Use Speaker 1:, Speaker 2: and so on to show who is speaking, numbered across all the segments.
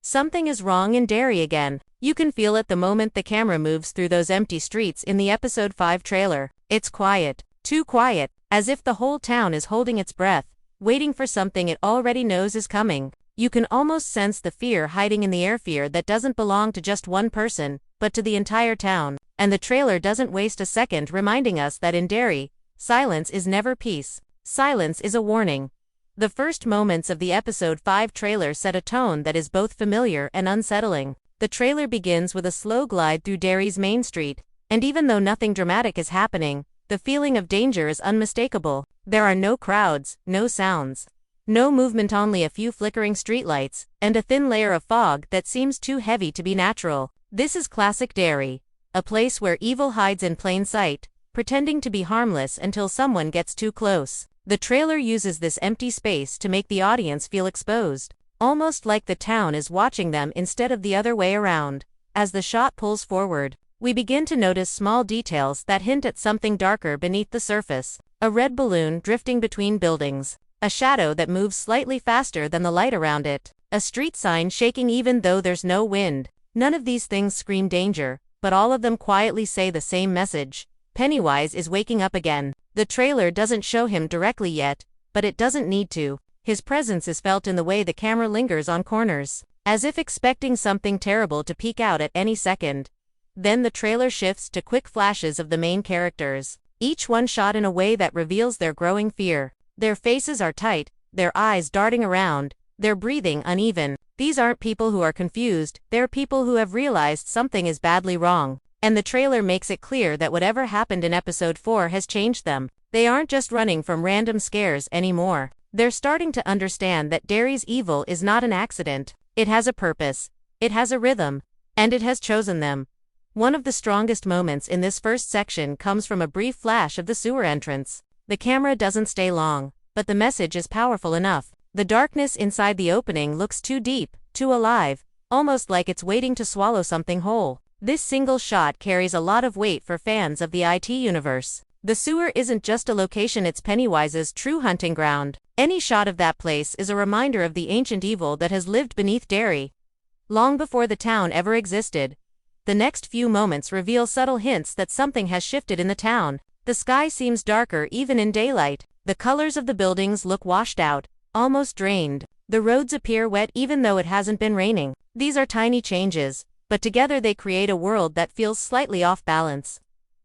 Speaker 1: Something is wrong in Derry again. You can feel it the moment the camera moves through those empty streets in the episode 5 trailer. It's quiet. Too quiet, as if the whole town is holding its breath, waiting for something it already knows is coming. You can almost sense the fear hiding in the air, fear that doesn't belong to just one person, but to the entire town. And the trailer doesn't waste a second reminding us that in Derry, silence is never peace. Silence is a warning. The first moments of the episode 5 trailer set a tone that is both familiar and unsettling. The trailer begins with a slow glide through Derry's main street, and even though nothing dramatic is happening, the feeling of danger is unmistakable. There are no crowds, no sounds, no movement, only a few flickering streetlights, and a thin layer of fog that seems too heavy to be natural. This is classic Derry, a place where evil hides in plain sight, pretending to be harmless until someone gets too close. The trailer uses this empty space to make the audience feel exposed, almost like the town is watching them instead of the other way around. As the shot pulls forward, we begin to notice small details that hint at something darker beneath the surface. A red balloon drifting between buildings, a shadow that moves slightly faster than the light around it, a street sign shaking even though there's no wind. None of these things scream danger, but all of them quietly say the same message. Pennywise is waking up again. The trailer doesn't show him directly yet, but it doesn't need to. His presence is felt in the way the camera lingers on corners, as if expecting something terrible to peek out at any second. Then the trailer shifts to quick flashes of the main characters, each one shot in a way that reveals their growing fear. Their faces are tight, their eyes darting around, their breathing uneven. These aren't people who are confused, they're people who have realized something is badly wrong. And the trailer makes it clear that whatever happened in episode 4 has changed them. They aren't just running from random scares anymore. They're starting to understand that Derry's evil is not an accident. It has a purpose, it has a rhythm, and it has chosen them. One of the strongest moments in this first section comes from a brief flash of the sewer entrance. The camera doesn't stay long, but the message is powerful enough. The darkness inside the opening looks too deep, too alive, almost like it's waiting to swallow something whole. This single shot carries a lot of weight for fans of the IT universe. The sewer isn't just a location, it's Pennywise's true hunting ground. Any shot of that place is a reminder of the ancient evil that has lived beneath Derry, long before the town ever existed. The next few moments reveal subtle hints that something has shifted in the town. The sky seems darker even in daylight. The colors of the buildings look washed out, almost drained. The roads appear wet even though it hasn't been raining. These are tiny changes, but together they create a world that feels slightly off balance,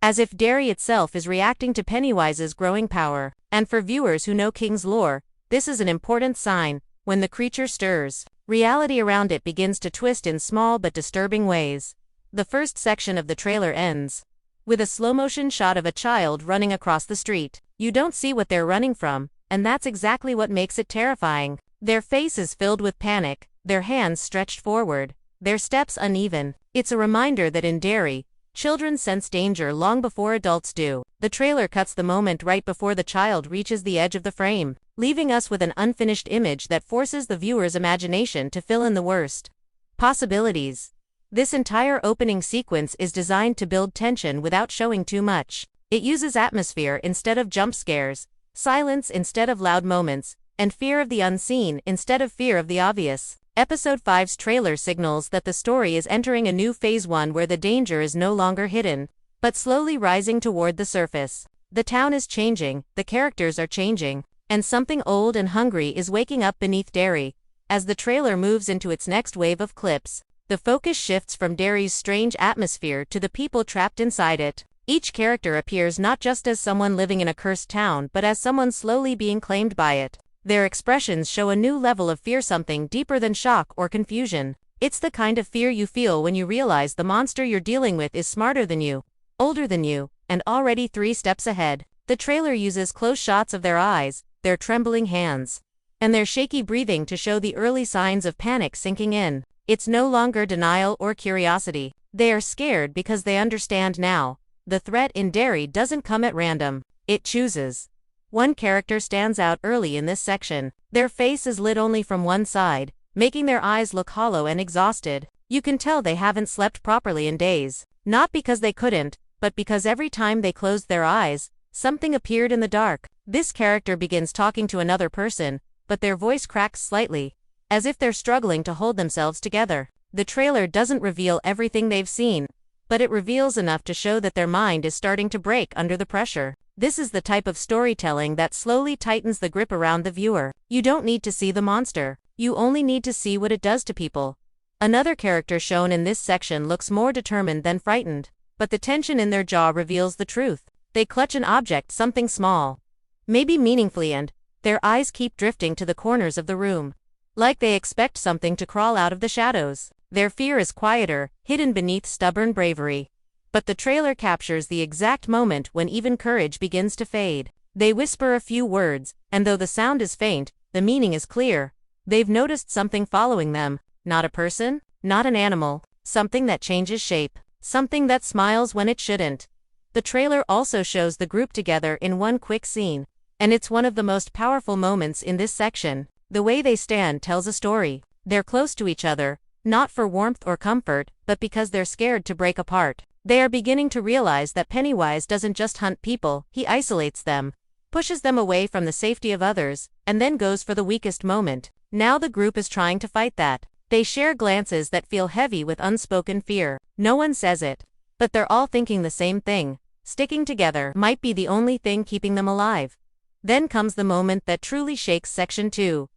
Speaker 1: as if Derry itself is reacting to Pennywise's growing power. And for viewers who know King's lore, this is an important sign. When the creature stirs, reality around it begins to twist in small but disturbing ways. The first section of the trailer ends with a slow-motion shot of a child running across the street. You don't see what they're running from, and that's exactly what makes it terrifying. Their face is filled with panic, their hands stretched forward, their steps uneven. It's a reminder that in Derry, children sense danger long before adults do. The trailer cuts the moment right before the child reaches the edge of the frame, leaving us with an unfinished image that forces the viewer's imagination to fill in the worst possibilities. This entire opening sequence is designed to build tension without showing too much. It uses atmosphere instead of jump scares, silence instead of loud moments, and fear of the unseen instead of fear of the obvious. Episode 5's trailer signals that the story is entering a new phase, one where the danger is no longer hidden, but slowly rising toward the surface. The town is changing, the characters are changing, and something old and hungry is waking up beneath Derry. As the trailer moves into its next wave of clips, the focus shifts from Derry's strange atmosphere to the people trapped inside it. Each character appears not just as someone living in a cursed town but as someone slowly being claimed by it. Their expressions show a new level of fear, something deeper than shock or confusion. It's the kind of fear you feel when you realize the monster you're dealing with is smarter than you, older than you, and already 3 steps ahead. The trailer uses close shots of their eyes, their trembling hands, and their shaky breathing to show the early signs of panic sinking in. It's no longer denial or curiosity. They are scared because they understand now. The threat in Derry doesn't come at random. It chooses. One character stands out early in this section. Their face is lit only from one side, making their eyes look hollow and exhausted. You can tell they haven't slept properly in days. Not because they couldn't, but because every time they closed their eyes, something appeared in the dark. This character begins talking to another person, but their voice cracks slightly, as if they're struggling to hold themselves together. The trailer doesn't reveal everything they've seen, but it reveals enough to show that their mind is starting to break under the pressure. This is the type of storytelling that slowly tightens the grip around the viewer. You don't need to see the monster. You only need to see what it does to people. Another character shown in this section looks more determined than frightened, but the tension in their jaw reveals the truth. They clutch an object, something small, maybe meaningfully, and their eyes keep drifting to the corners of the room, like they expect something to crawl out of the shadows. Their fear is quieter, hidden beneath stubborn bravery. But the trailer captures the exact moment when even courage begins to fade. They whisper a few words, and though the sound is faint, the meaning is clear. They've noticed something following them. Not a person, not an animal, something that changes shape, something that smiles when it shouldn't. The trailer also shows the group together in one quick scene, and it's one of the most powerful moments in this section. The way they stand tells a story. They're close to each other, not for warmth or comfort, but because they're scared to break apart. They are beginning to realize that Pennywise doesn't just hunt people, he isolates them, pushes them away from the safety of others, and then goes for the weakest moment. Now the group is trying to fight that. They share glances that feel heavy with unspoken fear. No one says it, but they're all thinking the same thing. Sticking together might be the only thing keeping them alive. Then comes the moment that truly shakes Section 2.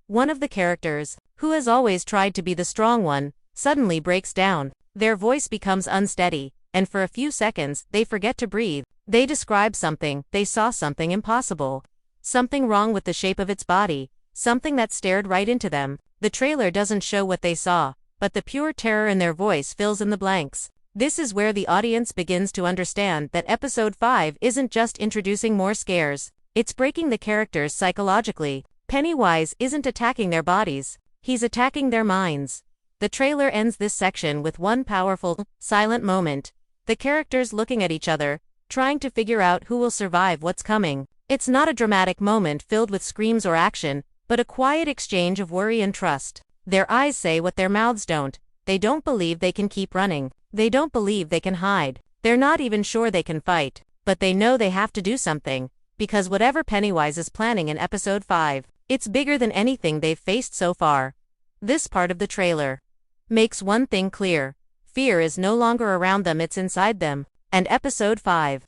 Speaker 1: One of the characters, who has always tried to be the strong one, suddenly breaks down. Their voice becomes unsteady, and for a few seconds, they forget to breathe. They describe something, they saw something impossible. Something wrong with the shape of its body, something that stared right into them. The trailer doesn't show what they saw, but the pure terror in their voice fills in the blanks. This is where the audience begins to understand that Episode 5 isn't just introducing more scares, it's breaking the characters psychologically. Pennywise isn't attacking their bodies, he's attacking their minds. The trailer ends this section with one powerful, silent moment. The characters looking at each other, trying to figure out who will survive what's coming. It's not a dramatic moment filled with screams or action, but a quiet exchange of worry and trust. Their eyes say what their mouths don't. They don't believe they can keep running. They don't believe they can hide. They're not even sure they can fight, but they know they have to do something, because whatever Pennywise is planning in Episode 5, it's bigger than anything they've faced so far. This part of the trailer makes one thing clear. Fear is no longer around them, it's inside them. And Episode 5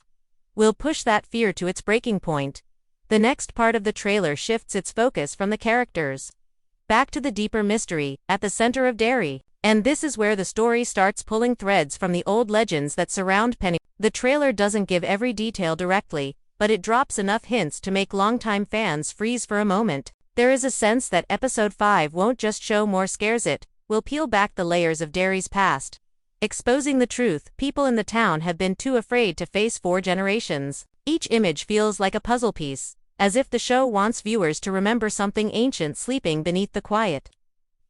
Speaker 1: will push that fear to its breaking point. The next part of the trailer shifts its focus from the characters back to the deeper mystery at the center of Derry. And this is where the story starts pulling threads from the old legends that surround Pennywise. The trailer doesn't give every detail directly, but it drops enough hints to make longtime fans freeze for a moment. There is a sense that Episode 5 won't just show more scares, it will peel back the layers of Derry's past, exposing the truth people in the town have been too afraid to face for generations. Each image feels like a puzzle piece, as if the show wants viewers to remember something ancient sleeping beneath the quiet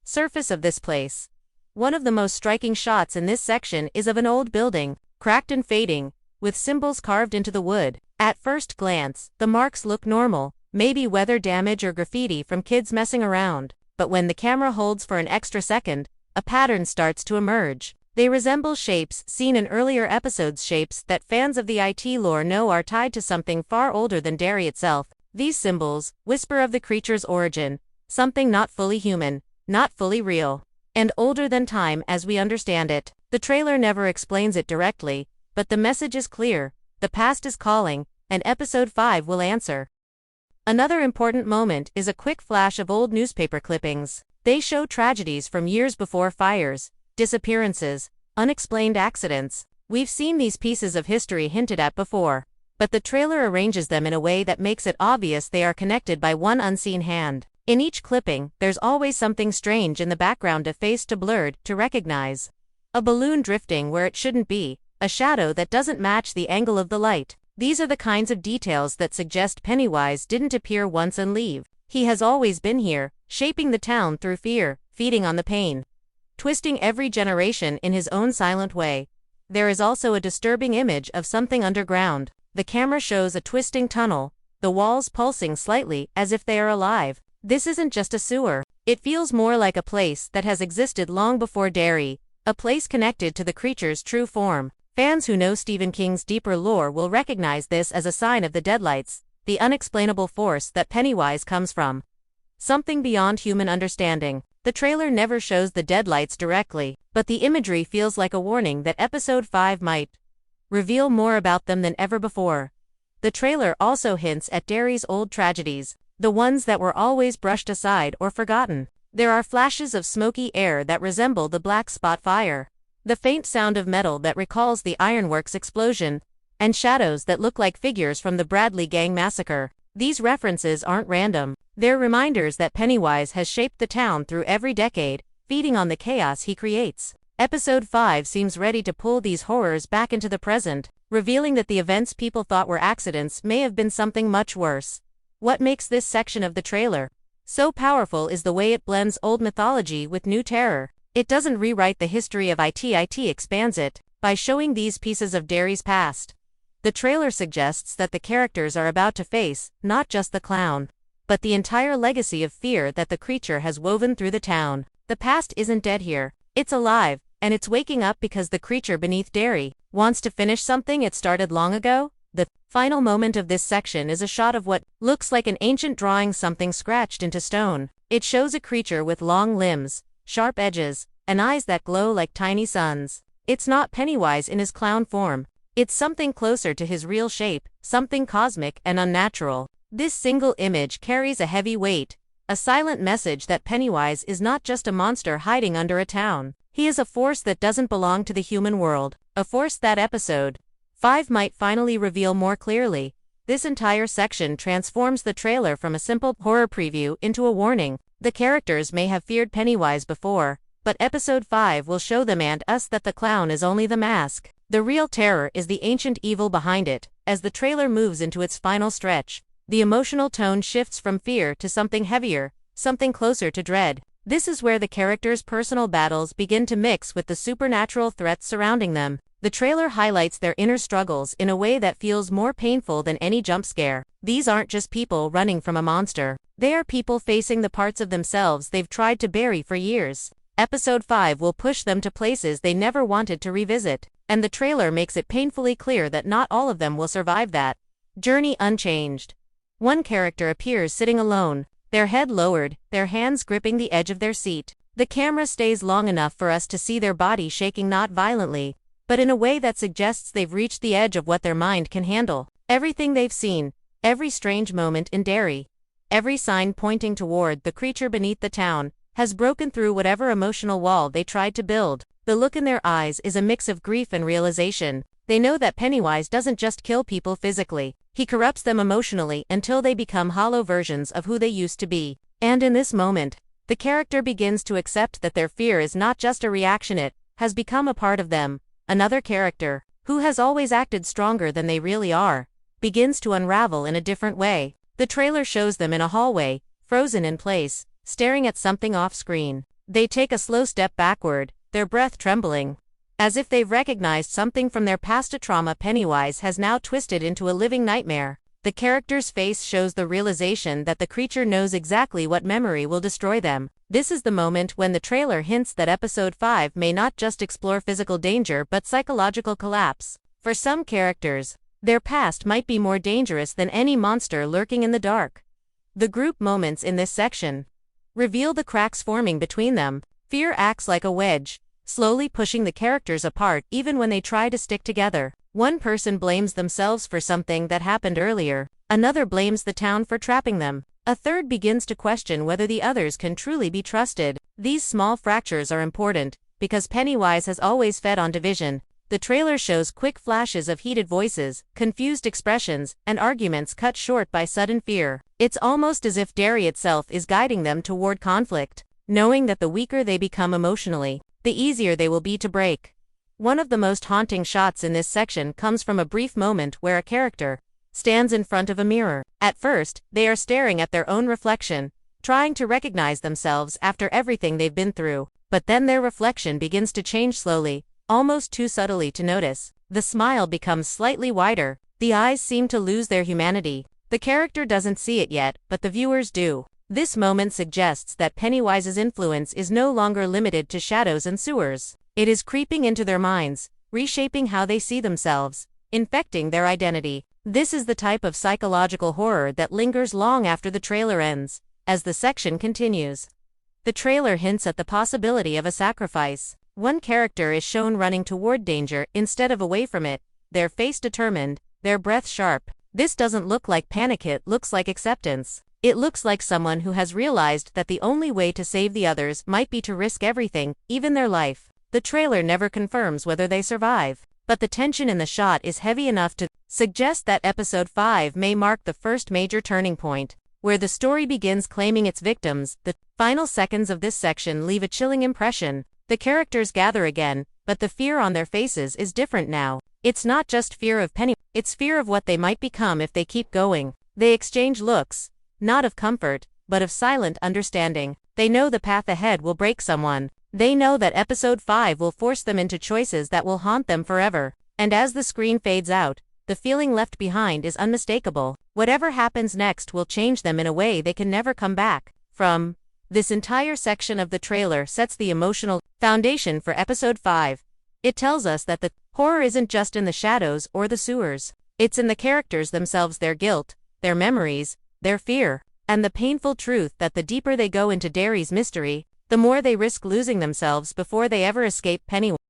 Speaker 1: surface of this place. One of the most striking shots in this section is of an old building, cracked and fading, with symbols carved into the wood. At first glance, the marks look normal, maybe weather damage or graffiti from kids messing around. But when the camera holds for an extra second, a pattern starts to emerge. They resemble shapes seen in earlier episodes, shapes that fans of the IT lore know are tied to something far older than Derry itself. These symbols whisper of the creature's origin, something not fully human, not fully real, and older than time as we understand it. The trailer never explains it directly, but the message is clear. The past is calling, and Episode 5 will answer. Another important moment is a quick flash of old newspaper clippings. They show tragedies from years before: fires, disappearances, unexplained accidents. We've seen these pieces of history hinted at before, but the trailer arranges them in a way that makes it obvious they are connected by one unseen hand. In each clipping, there's always something strange in the background, a face too blurred to recognize, a balloon drifting where it shouldn't be, a shadow that doesn't match the angle of the light. These are the kinds of details that suggest Pennywise didn't appear once and leave. He has always been here, shaping the town through fear, feeding on the pain, twisting every generation in his own silent way. There is also a disturbing image of something underground. The camera shows a twisting tunnel, the walls pulsing slightly as if they are alive. This isn't just a sewer. It feels more like a place that has existed long before Derry, a place connected to the creature's true form. Fans who know Stephen King's deeper lore will recognize this as a sign of the deadlights, the unexplainable force that Pennywise comes from. something beyond human understanding. The trailer never shows the deadlights directly, but the imagery feels like a warning that episode 5 might reveal more about them than ever before. The trailer also hints at Derry's old tragedies, the ones that were always brushed aside or forgotten. There are flashes of smoky air that resemble the Black Spot fire, the faint sound of metal that recalls the ironworks explosion, and shadows that look like figures from the Bradley Gang massacre. These references aren't random. They're reminders that Pennywise has shaped the town through every decade, feeding on the chaos he creates. Episode 5 seems ready to pull these horrors back into the present, revealing that the events people thought were accidents may have been something much worse. What makes this section of the trailer so powerful is the way it blends old mythology with new terror. It doesn't rewrite the history of it expands it, by showing these pieces of Derry's past. The trailer suggests that the characters are about to face, not just the clown, but the entire legacy of fear that the creature has woven through the town. The past isn't dead here, it's alive, and it's waking up because the creature beneath Derry wants to finish something it started long ago. The final moment of this section is a shot of what looks like an ancient drawing, something scratched into stone. It shows a creature with long limbs, sharp edges, and eyes that glow like tiny suns. It's not Pennywise in his clown form. It's something closer to his real shape, something cosmic and unnatural. This single image carries a heavy weight, a silent message that Pennywise is not just a monster hiding under a town. He is a force that doesn't belong to the human world, a force that episode 5 might finally reveal more clearly. This entire section transforms the trailer from a simple horror preview into a warning. The characters may have feared Pennywise before, but episode 5 will show them and us that the clown is only the mask. The real terror is the ancient evil behind it. As the trailer moves into its final stretch, the emotional tone shifts from fear to something heavier, something closer to dread. This is where the characters' personal battles begin to mix with the supernatural threats surrounding them. The trailer highlights their inner struggles in a way that feels more painful than any jump scare. These aren't just people running from a monster. They are people facing the parts of themselves they've tried to bury for years. Episode 5 will push them to places they never wanted to revisit, and the trailer makes it painfully clear that not all of them will survive that journey unchanged. One character appears sitting alone, their head lowered, their hands gripping the edge of their seat. The camera stays long enough for us to see their body shaking, not violently, but in a way that suggests they've reached the edge of what their mind can handle. Everything they've seen, every strange moment in Derry, every sign pointing toward the creature beneath the town, has broken through whatever emotional wall they tried to build. The look in their eyes is a mix of grief and realization. They know that Pennywise doesn't just kill people physically, he corrupts them emotionally until they become hollow versions of who they used to be. And in this moment, the character begins to accept that their fear is not just a reaction, it has become a part of them. Another character, who has always acted stronger than they really are, begins to unravel in a different way. The trailer shows them in a hallway, frozen in place, staring at something off-screen. They take a slow step backward, their breath trembling, as if they've recognized something from their past. A trauma Pennywise has now twisted into a living nightmare. The character's face shows the realization that the creature knows exactly what memory will destroy them. This is the moment when the trailer hints that episode 5 may not just explore physical danger but psychological collapse. For some characters, their past might be more dangerous than any monster lurking in the dark. The group moments in this section reveal the cracks forming between them. Fear acts like a wedge, slowly pushing the characters apart even when they try to stick together. One person blames themselves for something that happened earlier, another blames the town for trapping them, a third begins to question whether the others can truly be trusted. These small fractures are important, because Pennywise has always fed on division. The trailer shows quick flashes of heated voices, confused expressions, and arguments cut short by sudden fear. It's almost as if Derry itself is guiding them toward conflict, knowing that the weaker they become emotionally, the easier they will be to break. One of the most haunting shots in this section comes from a brief moment where a character stands in front of a mirror. At first, they are staring at their own reflection, trying to recognize themselves after everything they've been through. But then their reflection begins to change slowly, almost too subtly to notice. The smile becomes slightly wider, the eyes seem to lose their humanity. The character doesn't see it yet, but the viewers do. This moment suggests that Pennywise's influence is no longer limited to shadows and sewers. It is creeping into their minds, reshaping how they see themselves, infecting their identity. This is the type of psychological horror that lingers long after the trailer ends. as the section continues. The trailer hints at the possibility of a sacrifice. One character is shown running toward danger instead of away from it, their face determined, their breath sharp. This doesn't look like panic, it looks like acceptance. It looks like someone who has realized that the only way to save the others might be to risk everything, even their life. The trailer never confirms whether they survive, but the tension in the shot is heavy enough to suggest that episode 5 may mark the first major turning point, where the story begins claiming its victims. The final seconds of this section leave a chilling impression. The characters gather again, but the fear on their faces is different now. It's not just fear of Pennywise, it's fear of what they might become if they keep going. They exchange looks, not of comfort, but of silent understanding. They know the path ahead will break someone. They know that episode 5 will force them into choices that will haunt them forever. And as the screen fades out, the feeling left behind is unmistakable. Whatever happens next will change them in a way they can never come back from. This entire section of the trailer sets the emotional foundation for episode 5. It tells us that the horror isn't just in the shadows or the sewers. It's in the characters themselves, their guilt, their memories, their fear, and the painful truth that the deeper they go into Derry's mystery, the more they risk losing themselves before they ever escape Pennywise.